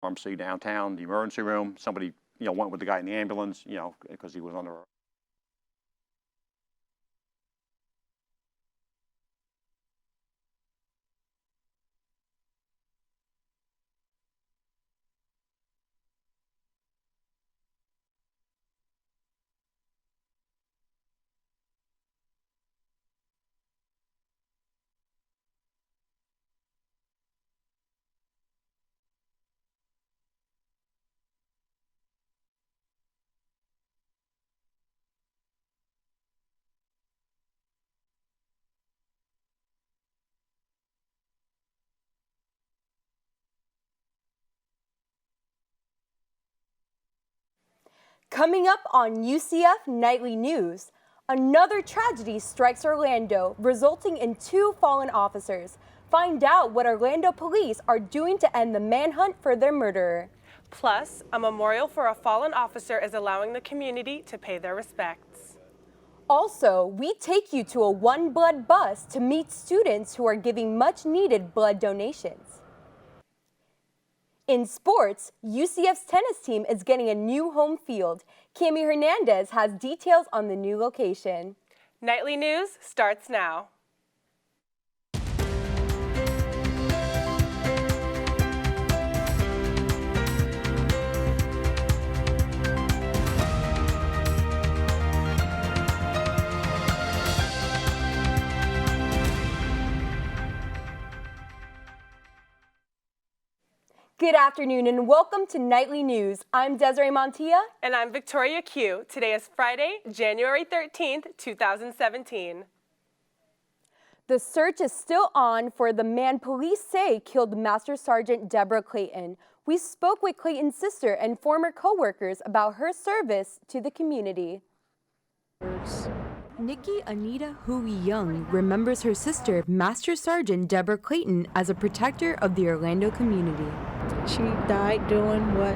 pharmacy downtown, the emergency room. Somebody, went with the guy in the ambulance, because he was under. Coming up on UCF Nightly News, another tragedy strikes Orlando, resulting in 2 fallen officers. Find out what Orlando police are doing to end the manhunt for their murderer. Plus, a memorial for a fallen officer is allowing the community to pay their respects. Also, we take you to a One Blood bus to meet students who are giving much-needed blood donations. In sports, UCF's tennis team is getting a new home field. Cami Hernandez has details on the new location. Nightly News starts now. Good afternoon and welcome to Nightly News. I'm Desiree Montilla. And I'm Victoria Q. Today is Friday, January 13th, 2017. The search is still on for the man police say killed Master Sergeant Deborah Clayton. We spoke with Clayton's sister and former co-workers about her service to the community. Nikki Anita Hui Young remembers her sister, Master Sergeant Deborah Clayton, as a protector of the Orlando community. She died doing what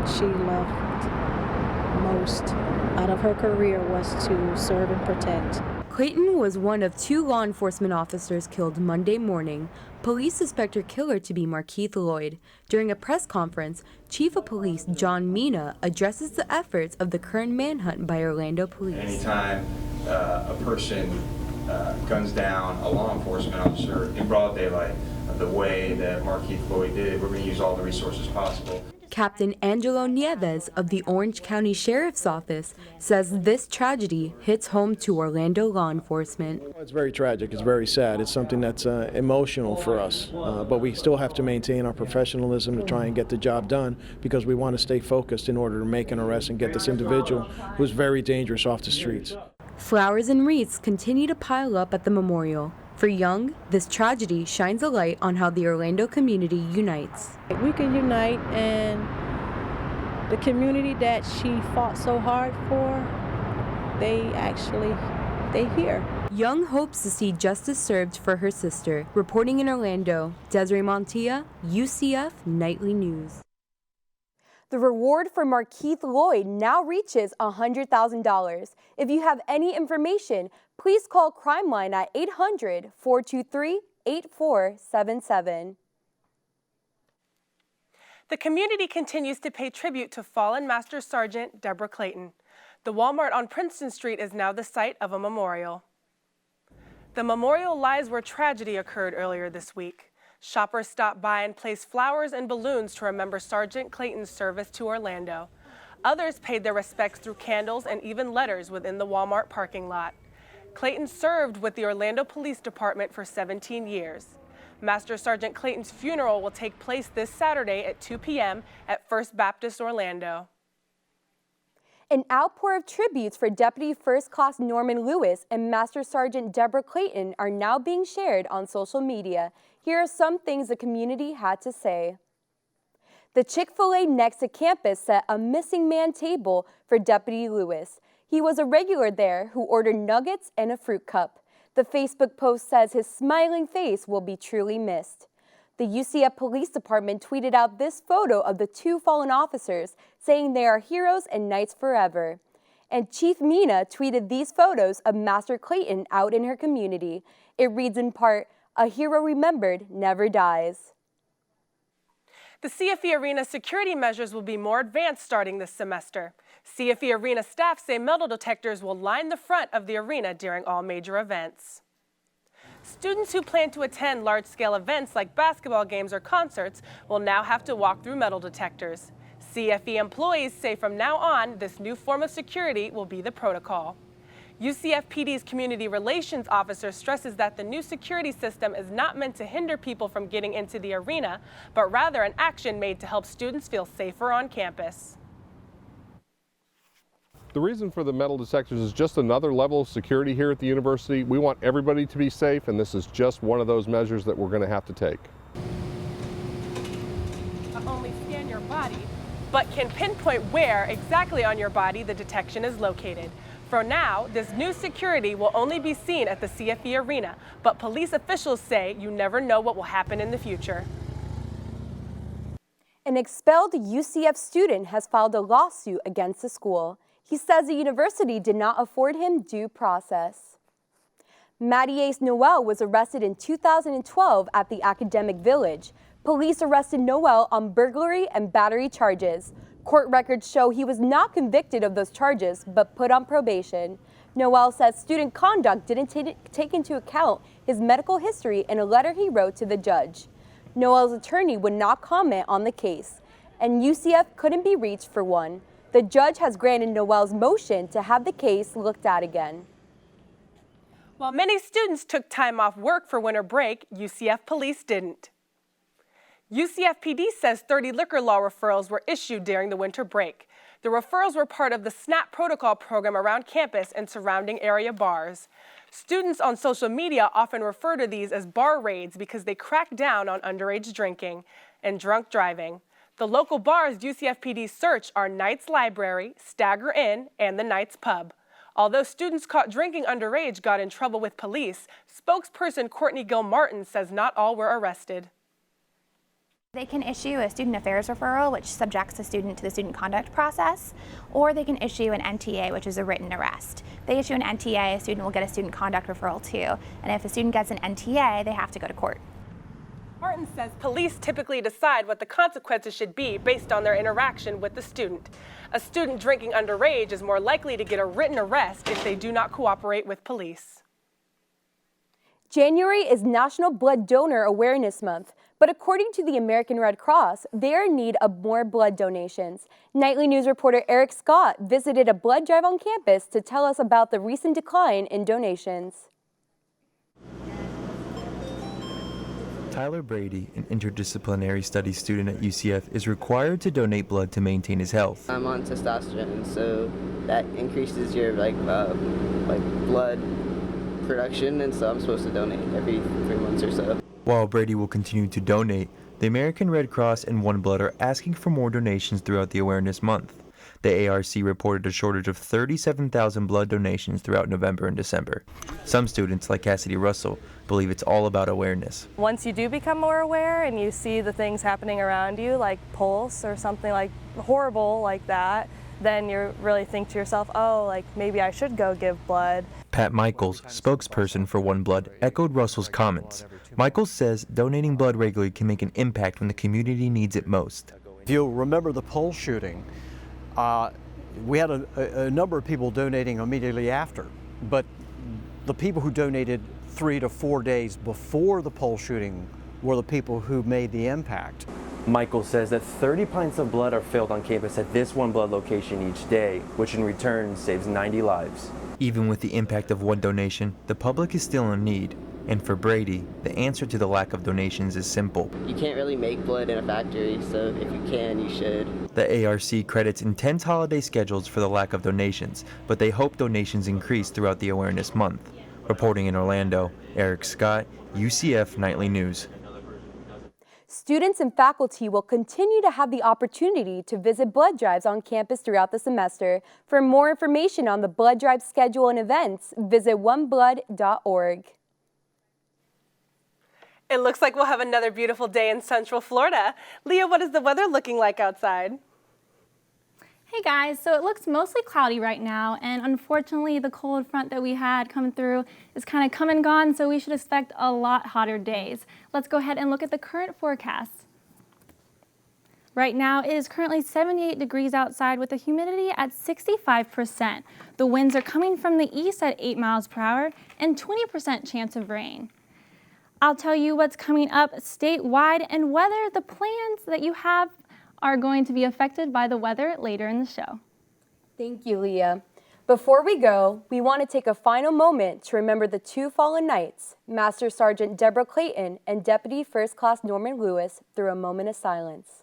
she loved most out of her career was to serve and protect. Clayton was one of 2 law enforcement officers killed Monday morning. Police suspect her killer to be Markeith Lloyd. During a press conference, Chief of Police John Mina addresses the efforts of the current manhunt by Orlando police. Anytime a person guns down a law enforcement officer in broad daylight, the way that Markeith Lloyd did, we're going to use all the resources possible. Captain Angelo Nieves of the Orange County Sheriff's Office says this tragedy hits home to Orlando law enforcement. It's very tragic. It's very sad. It's something that's emotional for us, but we still have to maintain our professionalism to try and get the job done because we want to stay focused in order to make an arrest and get this individual who's very dangerous off the streets. Flowers and wreaths continue to pile up at the memorial. For Young, this tragedy shines a light on how the Orlando community unites. We can unite, and the community that she fought so hard for, they hear. Young hopes to see justice served for her sister. Reporting in Orlando, Desiree Montilla, UCF Nightly News. The reward for Markeith Lloyd now reaches $100,000. If you have any information, please call Crime Line at 800-423-8477. The community continues to pay tribute to fallen Master Sergeant Deborah Clayton. The Walmart on Princeton Street is now the site of a memorial. The memorial lies where tragedy occurred earlier this week. Shoppers stopped by and placed flowers and balloons to remember Sergeant Clayton's service to Orlando. Others paid their respects through candles and even letters within the Walmart parking lot. Clayton served with the Orlando Police Department for 17 years. Master Sergeant Clayton's funeral will take place this Saturday at 2 p.m. at First Baptist Orlando. An outpour of tributes for Deputy First Class Norman Lewis and Master Sergeant Deborah Clayton are now being shared on social media. Here are some things the community had to say. The Chick-fil-A next to campus set a missing man table for Deputy Lewis. He was a regular there who ordered nuggets and a fruit cup. The Facebook post says his smiling face will be truly missed. The UCF Police Department tweeted out this photo of the 2 fallen officers, saying they are heroes and knights forever. And Chief Mina tweeted these photos of Master Clayton out in her community. It reads in part, "A hero remembered never dies." The CFE Arena security measures will be more advanced starting this semester. CFE Arena staff say metal detectors will line the front of the arena during all major events. Students who plan to attend large-scale events like basketball games or concerts will now have to walk through metal detectors. CFE employees say from now on, this new form of security will be the protocol. UCF PD's Community Relations Officer stresses that the new security system is not meant to hinder people from getting into the arena, but rather an action made to help students feel safer on campus. The reason for the metal detectors is just another level of security here at the university. We want everybody to be safe, and this is just one of those measures that we're going to have to take. Only scan your body, but can pinpoint where exactly on your body the detection is located. For now, this new security will only be seen at the CFE Arena, but police officials say you never know what will happen in the future. An expelled UCF student has filed a lawsuit against the school. He says the university did not afford him due process. Matty Ace Noel was arrested in 2012 at the Academic Village. Police arrested Noel on burglary and battery charges. Court records show he was not convicted of those charges, but put on probation. Noel says student conduct didn't take into account his medical history in a letter he wrote to the judge. Noel's attorney would not comment on the case, and UCF couldn't be reached for one. The judge has granted Noel's motion to have the case looked at again. While many students took time off work for winter break, UCF police didn't. UCF PD says 30 liquor law referrals were issued during the winter break. The referrals were part of the SNAP protocol program around campus and surrounding area bars. Students on social media often refer to these as bar raids because they crack down on underage drinking and drunk driving. The local bars UCF PD search are Knights Library, Stagger Inn, and the Knights Pub. Although students caught drinking underage got in trouble with police, spokesperson Courtney Gill-Martin says not all were arrested. They can issue a student affairs referral, which subjects the student to the student conduct process, or they can issue an NTA, which is a written arrest. If they issue an NTA, a student will get a student conduct referral too, and if a student gets an NTA, they have to go to court. Martin says police typically decide what the consequences should be based on their interaction with the student. A student drinking underage is more likely to get a written arrest if they do not cooperate with police. January is National Blood Donor Awareness Month, but according to the American Red Cross, they are in need of more blood donations. Nightly News reporter Eric Scott visited a blood drive on campus to tell us about the recent decline in donations. Tyler Brady, an interdisciplinary studies student at UCF, is required to donate blood to maintain his health. I'm on testosterone, so that increases your blood production, and so I'm supposed to donate every 3 months or so. While Brady will continue to donate, the American Red Cross and One Blood are asking for more donations throughout the awareness month. The ARC reported a shortage of 37,000 blood donations throughout November and December. Some students, like Cassidy Russell, believe it's all about awareness. Once you do become more aware and you see the things happening around you, like pulse or something like horrible like that, then you really think to yourself, oh, like maybe I should go give blood. Pat Michaels, spokesperson for One Blood, echoed Russell's comments. Michaels says donating blood regularly can make an impact when the community needs it most. If you'll remember the pulse shooting, we had a number of people donating immediately after, but the people who donated 3 to 4 days before the pulse shooting were the people who made the impact. Michael says that 30 pints of blood are filled on campus at this One Blood location each day, which in return saves 90 lives. Even with the impact of one donation, the public is still in need. And for Brady, the answer to the lack of donations is simple. You can't really make blood in a factory, so if you can, you should. The ARC credits intense holiday schedules for the lack of donations, but they hope donations increase throughout the awareness month. Reporting in Orlando, Eric Scott, UCF Nightly News. Students and faculty will continue to have the opportunity to visit blood drives on campus throughout the semester. For more information on the blood drive schedule and events, visit oneblood.org. It looks like we'll have another beautiful day in Central Florida. Leah, what is the weather looking like outside? Hey guys, so it looks mostly cloudy right now, and unfortunately the cold front that we had come through is kind of come and gone, so we should expect a lot hotter days. Let's go ahead and look at the current forecast. Right now, it is currently 78 degrees outside with the humidity at 65%. The winds are coming from the east at 8 miles per hour and 20% chance of rain. I'll tell you what's coming up statewide and whether the plans that you have are going to be affected by the weather later in the show. Thank you, Leah. Before we go, we want to take a final moment to remember the two fallen knights, Master Sergeant Deborah Clayton and Deputy First Class Norman Lewis, through a moment of silence.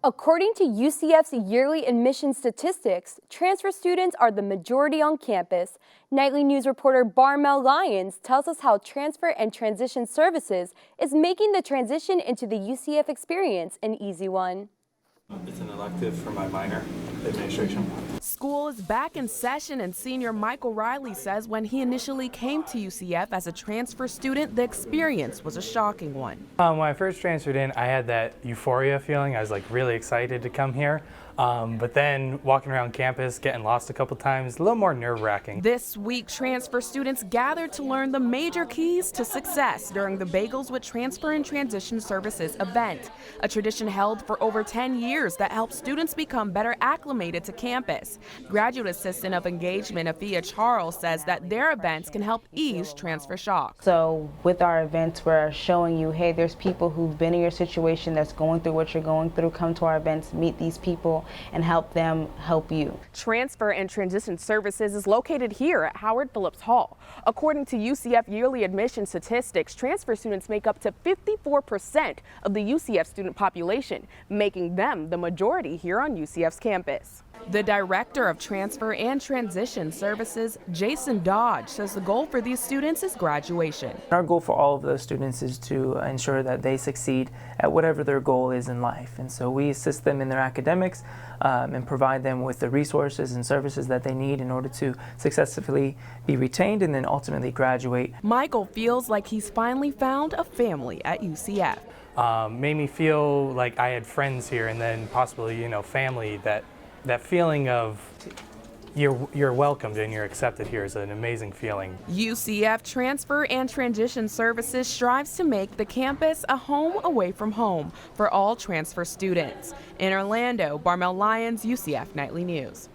According to UCF's yearly admission statistics, transfer students are the majority on campus. Nightly News reporter Barmel Lyons tells us how Transfer and Transition Services is making the transition into the UCF experience an easy one. It's an elective for my minor, administration. School is back in session, and senior Michael Riley says when he initially came to UCF as a transfer student, the experience was a shocking one. When I first transferred in, I had that euphoria feeling. I was like really excited to come here. But then walking around campus, getting lost a couple times, a little more nerve-wracking. This week, transfer students gathered to learn the major keys to success during the Bagels with Transfer and Transition Services event, a tradition held for over 10 years that helps students become better acclimated to campus. Graduate Assistant of Engagement Afia Charles says that their events can help ease transfer shock. So with our events, we're showing you, hey, there's people who've been in your situation that's going through what you're going through. Come to our events, meet these people, and help them help you. Transfer and Transition Services is located here at Howard Phillips Hall. According to UCF yearly admission statistics, transfer students make up to 54% of the UCF student population, making them the majority here on UCF's campus. The Director of Transfer and Transition Services, Jason Dodge, says the goal for these students is graduation. Our goal for all of those students is to ensure that they succeed at whatever their goal is in life. And so we assist them in their academics and provide them with the resources and services that they need in order to successfully be retained and then ultimately graduate. Michael feels like he's finally found a family at UCF. made me feel like I had friends here, and then possibly, you know, family. That feeling of you're welcomed and you're accepted here is an amazing feeling. UCF Transfer and Transition Services strives to make the campus a home away from home for all transfer students. In Orlando, Barmel Lyons, UCF Nightly News.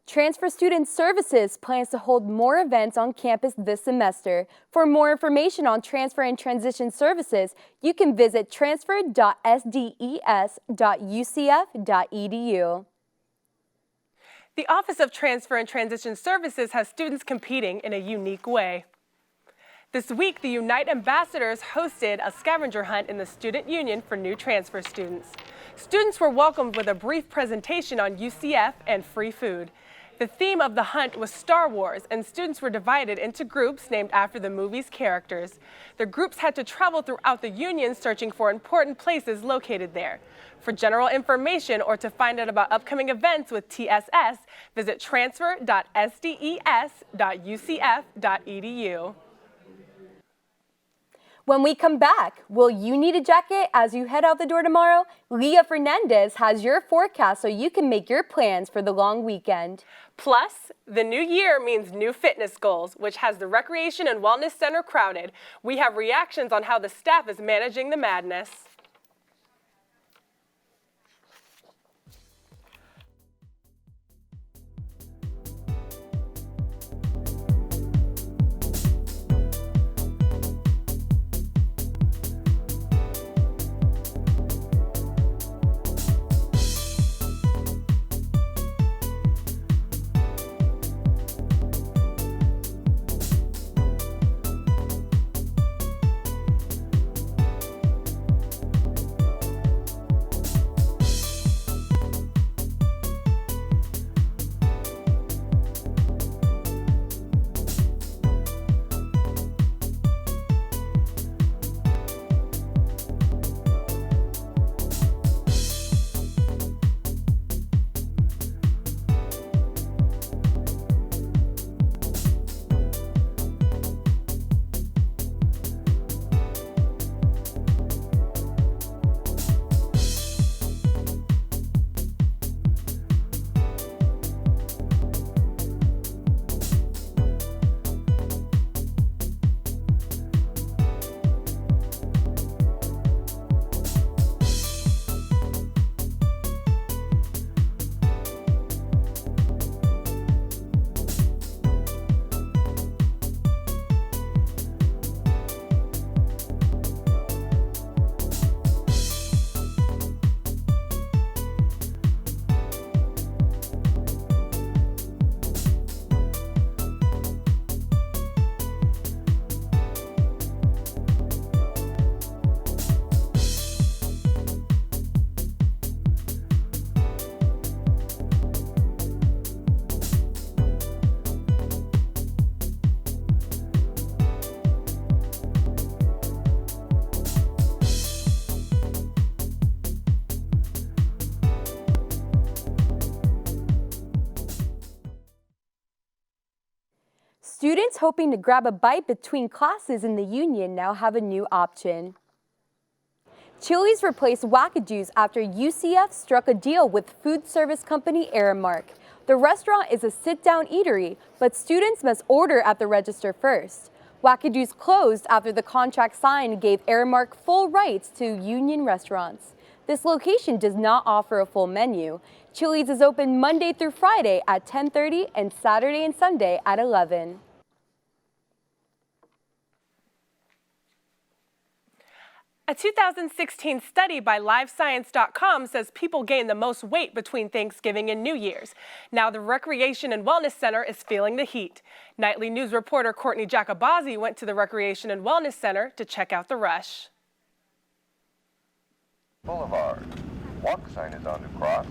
Transfer Student Services plans to hold more events on campus this semester. For more information on Transfer and Transition Services, you can visit transfer.sdes.ucf.edu. The Office of Transfer and Transition Services has students competing in a unique way. This week, the Unite Ambassadors hosted a scavenger hunt in the Student Union for new transfer students. Students were welcomed with a brief presentation on UCF and free food. The theme of the hunt was Star Wars, and students were divided into groups named after the movie's characters. The groups had to travel throughout the Union searching for important places located there. For general information or to find out about upcoming events with TSS, visit transfer.sdes.ucf.edu. When we come back, will you need a jacket as you head out the door tomorrow? Leah Fernandez has your forecast so you can make your plans for the long weekend. Plus, the new year means new fitness goals, which has the Recreation and Wellness Center crowded. We have reactions on how the staff is managing the madness. Students hoping to grab a bite between classes in the Union now have a new option. Chili's replaced Wackadoos after UCF struck a deal with food service company Aramark. The restaurant is a sit-down eatery, but students must order at the register first. Wackadoos closed after the contract signed gave Aramark full rights to Union restaurants. This location does not offer a full menu. Chili's is open Monday through Friday at 10:30 and Saturday and Sunday at 11. A 2016 study by LiveScience.com says people gain the most weight between Thanksgiving and New Year's. Now the Recreation and Wellness Center is feeling the heat. Nightly News reporter Courtney Jacobazzi went to the Recreation and Wellness Center to check out the rush. Boulevard. Walk sign is on the cross.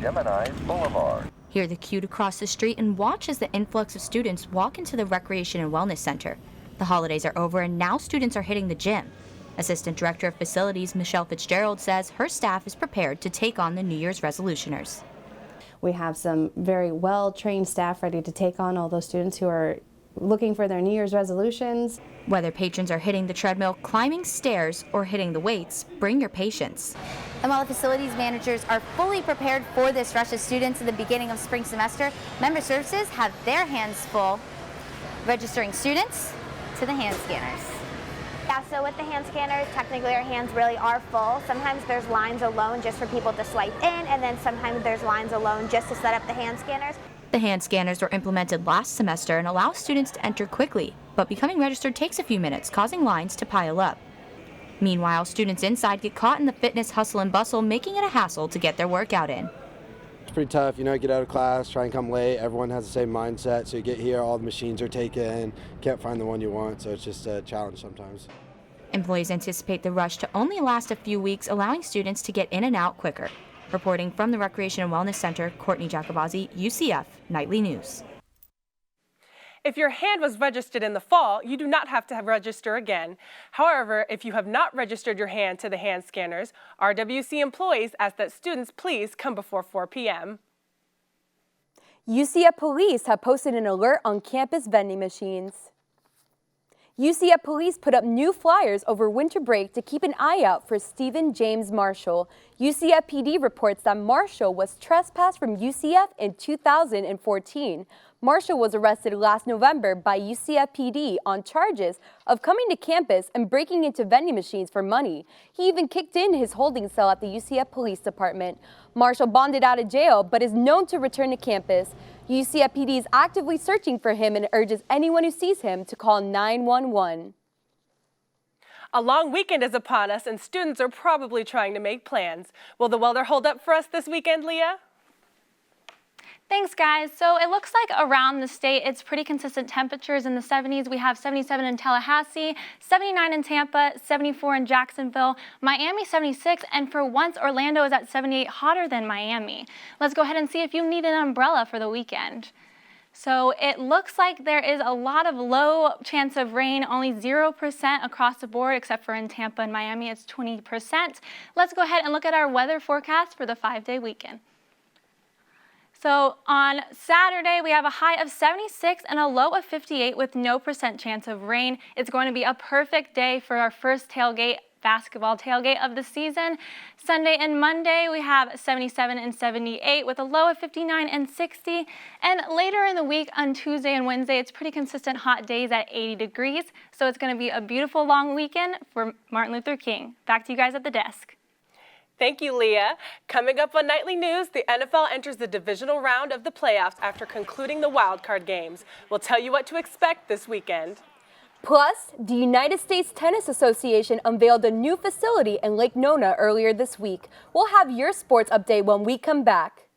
Gemini Boulevard. Hear the cue to cross the street and watch as the influx of students walk into the Recreation and Wellness Center. The holidays are over and now students are hitting the gym. Assistant Director of Facilities Michelle Fitzgerald says her staff is prepared to take on the New Year's resolutioners. We have some very well-trained staff ready to take on all those students who are looking for their New Year's resolutions. Whether patrons are hitting the treadmill, climbing stairs, or hitting the weights, bring your patience. And while the facilities managers are fully prepared for this rush of students in the beginning of spring semester, member services have their hands full registering students to the hand scanners. Yeah, so with the hand scanners, technically our hands really are full. Sometimes there's lines alone just for people to swipe in, and then sometimes there's lines alone just to set up the hand scanners. The hand scanners were implemented last semester and allow students to enter quickly, but becoming registered takes a few minutes, causing lines to pile up. Meanwhile, students inside get caught in the fitness hustle and bustle, making it a hassle to get their workout in. It's pretty tough, you know, get out of class, try and come late. Everyone has the same mindset, so you get here, all the machines are taken, can't find the one you want, so it's just a challenge sometimes. Employees anticipate the rush to only last a few weeks, allowing students to get in and out quicker. Reporting from the Recreation and Wellness Center, Courtney Jacobazzi, UCF Nightly News. If your hand was registered in the fall, you do not have to register again. However, if you have not registered your hand to the hand scanners, RWC employees ask that students please come before 4 p.m. UCF police have posted an alert on campus vending machines. UCF police put up new flyers over winter break to keep an eye out for Stephen James Marshall. UCF PD reports that Marshall was trespassed from UCF in 2014. Marshall was arrested last November by UCF PD on charges of coming to campus and breaking into vending machines for money. He even kicked in his holding cell at the UCF Police Department. Marshall bonded out of jail but is known to return to campus. UCF PD is actively searching for him and urges anyone who sees him to call 911. A long weekend is upon us and students are probably trying to make plans. Will the weather hold up for us this weekend, Leah? Thanks, guys. So it looks like around the state, it's pretty consistent temperatures in the 70s. We have 77 in Tallahassee, 79 in Tampa, 74 in Jacksonville, Miami 76, and for once, Orlando is at 78, hotter than Miami. Let's go ahead and see if you need an umbrella for the weekend. So it looks like there is a lot of low chance of rain, only 0% across the board, except for in Tampa and Miami, it's 20%. Let's go ahead and look at our weather forecast for the 5-day weekend. So on Saturday, we have a high of 76 and a low of 58 with no % chance of rain. It's going to be a perfect day for our first basketball tailgate of the season. Sunday and Monday, we have 77 and 78 with a low of 59 and 60. And later in the week on Tuesday and Wednesday, it's pretty consistent hot days at 80 degrees. So it's going to be a beautiful long weekend for Martin Luther King. Back to you guys at the desk. Thank you, Leah. Coming up on Nightly News, the NFL enters the divisional round of the playoffs after concluding the wildcard games. We'll tell you what to expect this weekend. Plus, the United States Tennis Association unveiled a new facility in Lake Nona earlier this week. We'll have your sports update when we come back.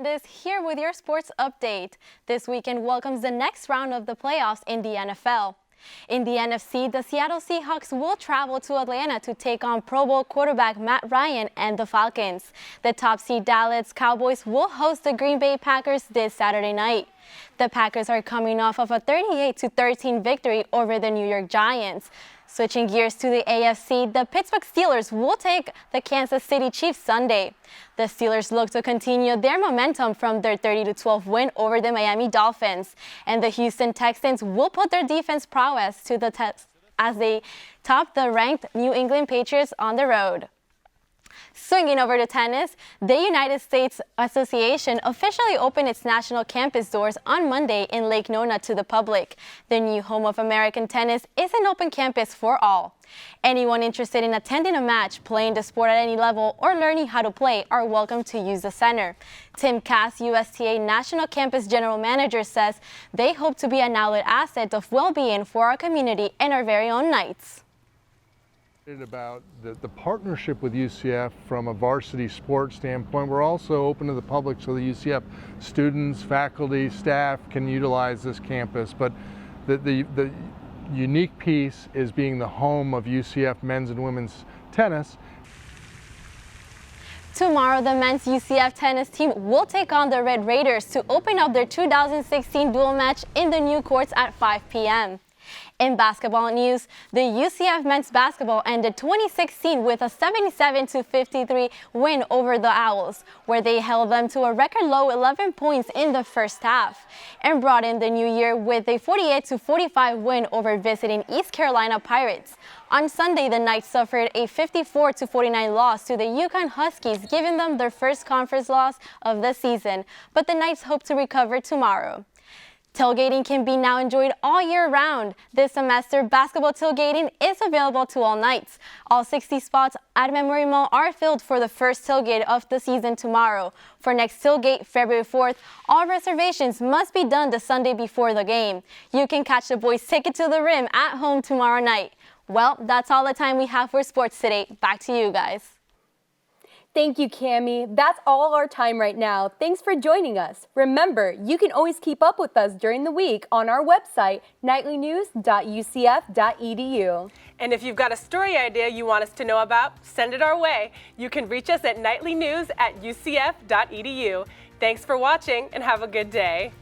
This here with your sports update. This weekend welcomes the next round of the playoffs in the NFL. In the NFC, the Seattle Seahawks will travel to Atlanta to take on Pro Bowl quarterback Matt Ryan and the Falcons. The top seed Dallas Cowboys will host the Green Bay Packers this Saturday night. The Packers are coming off of a 38-13 victory over the New York Giants. Switching gears to the AFC, the Pittsburgh Steelers will take the Kansas City Chiefs Sunday. The Steelers look to continue their momentum from their 30-12 win over the Miami Dolphins. And the Houston Texans will put their defense prowess to the test as they top the ranked New England Patriots on the road. Swinging over to tennis, the United States Association officially opened its national campus doors on Monday in Lake Nona to the public. The new home of American tennis is an open campus for all. Anyone interested in attending a match, playing the sport at any level, or learning how to play are welcome to use the center. Tim Cass, USTA National Campus General Manager, says they hope to be an outlet asset of well-being for our community and our very own Knights. About the partnership with UCF from a varsity sports standpoint. We're also open to the public so the UCF students, faculty, staff can utilize this campus. But the unique piece is being the home of UCF men's and women's tennis. Tomorrow, the men's UCF tennis team will take on the Red Raiders to open up their 2016 dual match in the new courts at 5 p.m. In basketball news, the UCF men's basketball ended 2016 with a 77-53 win over the Owls, where they held them to a record low 11 points in the first half, and brought in the new year with a 48-45 win over visiting East Carolina Pirates. On Sunday, the Knights suffered a 54-49 loss to the UConn Huskies, giving them their first conference loss of the season, but the Knights hope to recover tomorrow. Tailgating can be now enjoyed all year round. This semester, basketball tailgating is available to all Knights. All 60 spots at Memory Mall are filled for the first tailgate of the season tomorrow. For next tailgate, February 4th, all reservations must be done the Sunday before the game. You can catch the boys' ticket to the rim at home tomorrow night. Well, that's all the time we have for sports today. Back to you guys. Thank you, Cammie. That's all our time right now. Thanks for joining us. Remember, you can always keep up with us during the week on our website, nightlynews.ucf.edu. And if you've got a story idea you want us to know about, send it our way. You can reach us at nightlynews@ucf.edu. Thanks for watching and have a good day.